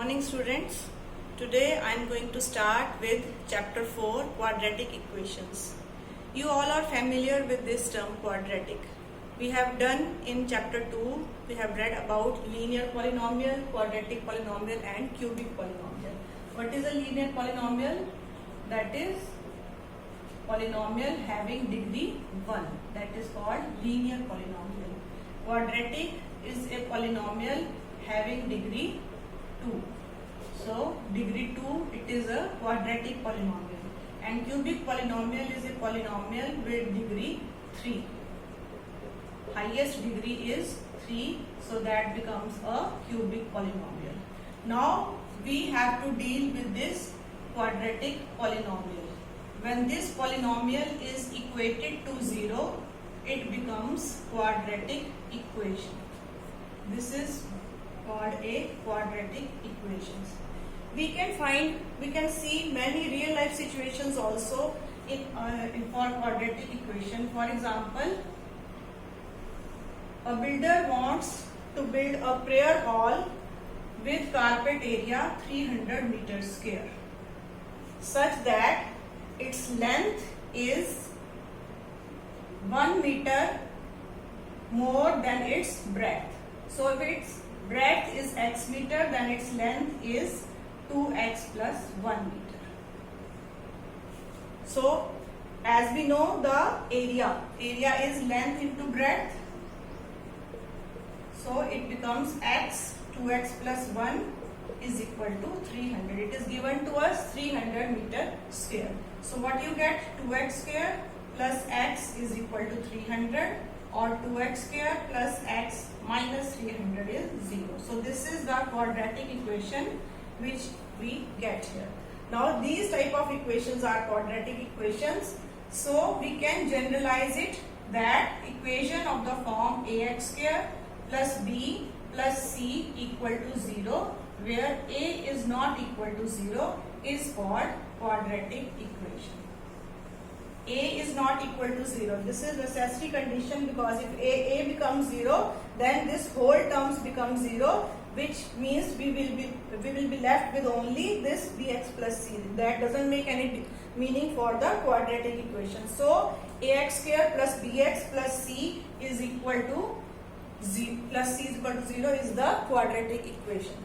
Morning students. Today I am going to start with chapter 4 quadratic equations. You all are familiar with this term quadratic. We have done in chapter 2, we have read about linear polynomial, quadratic polynomial and cubic polynomial. What is a linear polynomial? That is polynomial having degree 1. That is called linear polynomial. Quadratic is a polynomial having degree 2. So degree 2, it is a quadratic polynomial, and cubic polynomial is a polynomial with degree 3. Highest degree is 3, so that becomes a cubic polynomial. Now we have to deal with this quadratic polynomial. When this polynomial is equated to 0, it becomes quadratic equation. This is called a quadratic equations. We can see many real life situations also for quadratic equation. For example, a builder wants to build a prayer hall with carpet area 300 meters square, such that its length is 1 meter more than its breadth. So if its breadth is x meter, then its length is 2x plus 1 meter. So as we know, the area is length into breadth. So it becomes x, 2x plus 1 is equal to 300. It is given to us 300 meter square. So what you get? 2x square plus x is equal to 300, or 2x square plus x minus 300 is 0. So this is the quadratic equation which we get here. Now these type of equations are quadratic equations. So we can generalize it that equation of the form ax square plus b plus c equal to 0, where a is not equal to 0, is called quadratic equation. A is not equal to 0. This is necessary condition, because if a becomes 0, then this whole terms become 0, which means we will be left with only this bx plus c. That doesn't make any meaning for the quadratic equation. So ax square plus bx plus c is equal to 0 plus c is equal to 0 is the quadratic equation.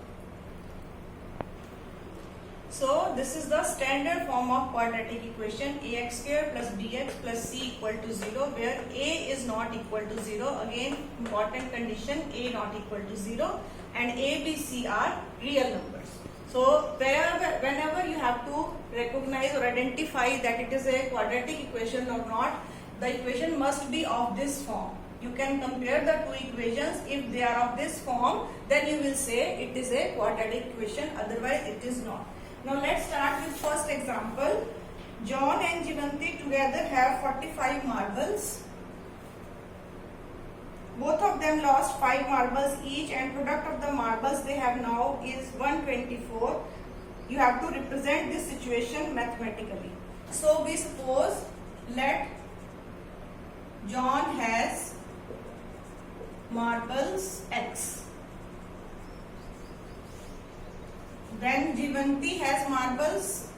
So this is the standard form of quadratic equation, ax square plus bx plus c equal to 0, where a is not equal to 0. Again, important condition, a not equal to 0, and a, b, c are real numbers. So whenever you have to recognize or identify that it is a quadratic equation or not, the equation must be of this form. You can compare the two equations. If they are of this form, then you will say it is a quadratic equation, otherwise it is not. Now let's start with first example. John and Jivanti together have 45 marbles. Both of them lost 5 marbles each, and product of the marbles they have now is 124. You have to represent this situation mathematically. So we suppose, let John has marbles x. Then Jivanti has marbles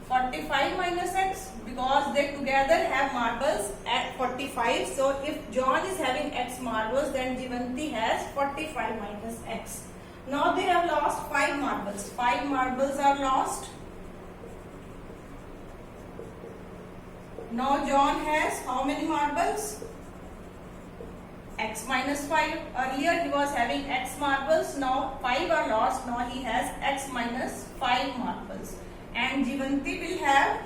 45 minus x, because they together have marbles at 45. So if John is having x marbles, then Jivanti has 45 minus x. Now they have lost 5 marbles. 5 marbles are lost. Now John has how many marbles? X minus 5. Earlier he was having x marbles, now 5 are lost, now he has x minus 5 marbles. And Jivanti will have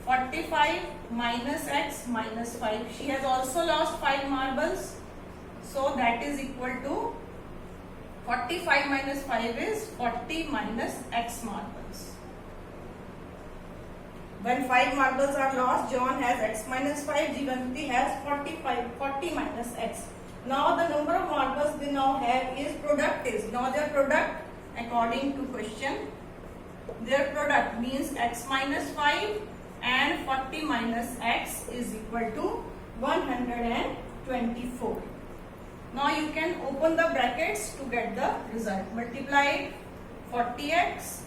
45 minus x minus 5. She has also lost 5 marbles, so that is equal to 45 minus 5 is 40 minus x marbles. When 5 marbles are lost, John has x minus 5, Jivanti has 40 minus x. Now the number of marbles they now have is product is. Now their product, according to question, their product means x minus 5 and 40 minus x is equal to 120. 24. Now you can open the brackets to get the result. Multiply 40x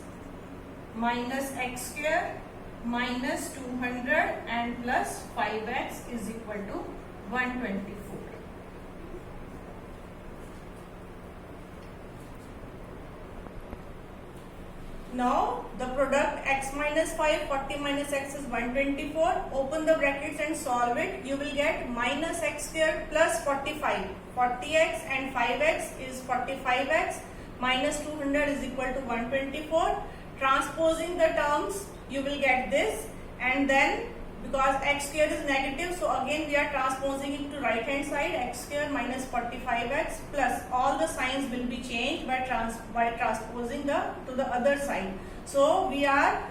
minus x square minus 200 and plus 5x is equal to 124. Now the product x minus 5, 40 minus x is 124. Open the brackets and solve it. You will get minus x square plus 45. 40x and 5x is 45x minus 200 is equal to 124. Transposing the terms, you will get this, and then because x square is negative, so again we are transposing it to right hand side, x square minus 45x plus all the signs will be changed by transposing to the other side. So we are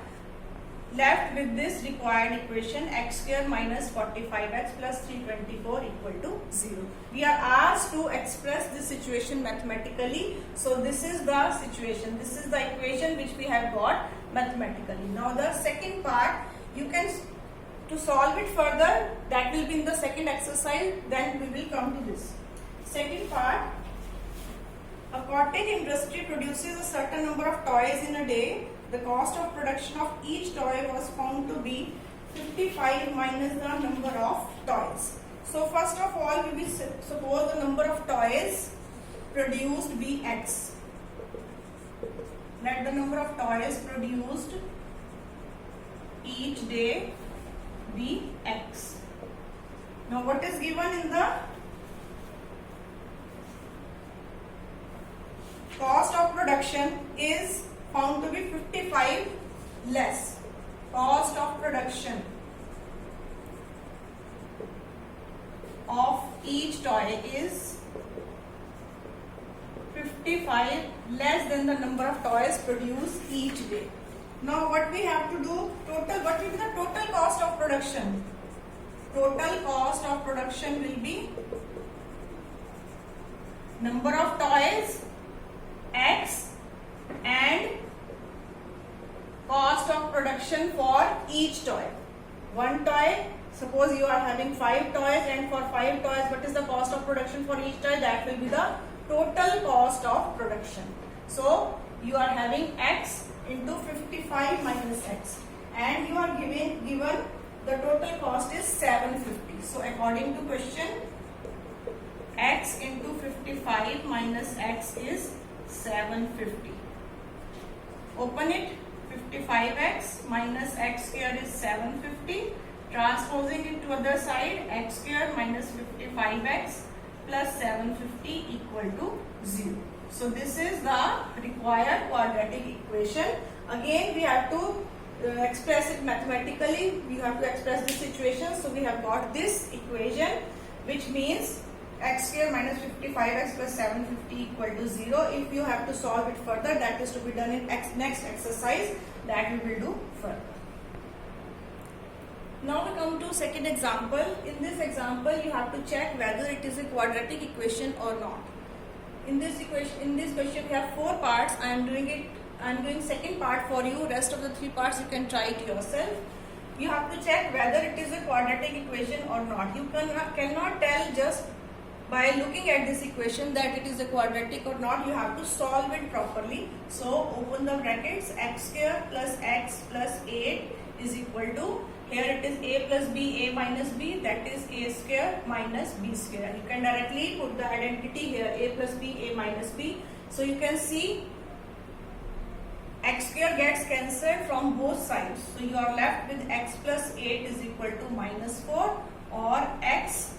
left with this required equation, x square minus 45x plus 324 equal to 0. We are asked to express this situation mathematically. So this is the situation, this is the equation which we have got mathematically. Now the second part, you can to solve it further, that will be in the second exercise, then we will come to this. Second part, a cottage industry produces a certain number of toys in a day. The cost of production of each toy was found to be 55 minus the number of toys. So first of all, we will suppose the number of toys produced be x. Let the number of toys produced each day be x. Now what is given in the cost of production is found to be 55 less. Cost of production of each toy is 55 less than the number of toys produced each day. Now what we have to do, what will be the total cost of production? Total cost of production will be number of toys x and cost of production for each toy. One toy, suppose you are having 5 toys, and for 5 toys what is the cost of production for each toy? That will be the total cost of production. So you are having x into 55 minus x, and you are given the total cost is 750. So according to question, x into 55 minus x is 750. Open it. 55x minus x square is 750. Transposing it to other side, x square minus 55x plus 750 equal to 0. So this is the required quadratic equation. Again we have to express it mathematically. We have to express this situation. So we have got this equation, which means x square minus 55x plus 750 equal to 0. If you have to solve it further, that is to be done in next exercise, that we will do further. Now we come to second example. In this example, you have to check whether it is a quadratic equation or not. In this question we have 4 parts. I am doing second part for you. Rest of the 3 parts you can try it yourself. You have to check whether it is a quadratic equation or not. You cannot tell just by looking at this equation that it is a quadratic or not. You have to solve it properly. So open the brackets. X square plus x plus 8 is equal to, here it is a plus b, a minus b, that is a square minus b square. You can directly put the identity here, a plus b, a minus b. So you can see x square gets cancelled from both sides. So you are left with x plus 8 is equal to minus 4, or x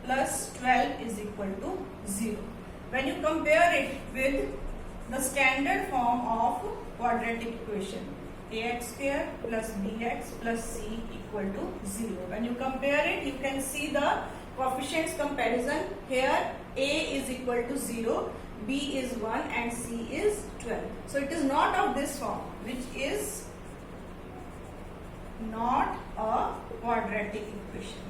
plus 12 is equal to 0. When you compare it with the standard form of quadratic equation, ax square plus bx plus c equal to 0. When you compare it, you can see the coefficients comparison. Here a is equal to 0, b is 1 and c is 12. So it is not of this form, which is not a quadratic equation.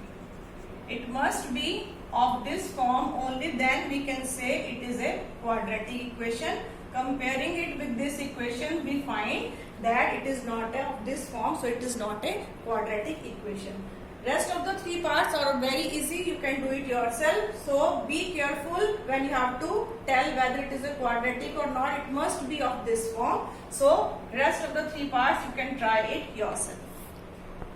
It must be of this form, only then we can say it is a quadratic equation. Comparing it with this equation, we find that it is not of this form, so it is not a quadratic equation. Rest of the 3 parts are very easy. You can do it yourself. So be careful when you have to tell whether it is a quadratic or not. It must be of this form. So rest of the 3 parts you can try it yourself.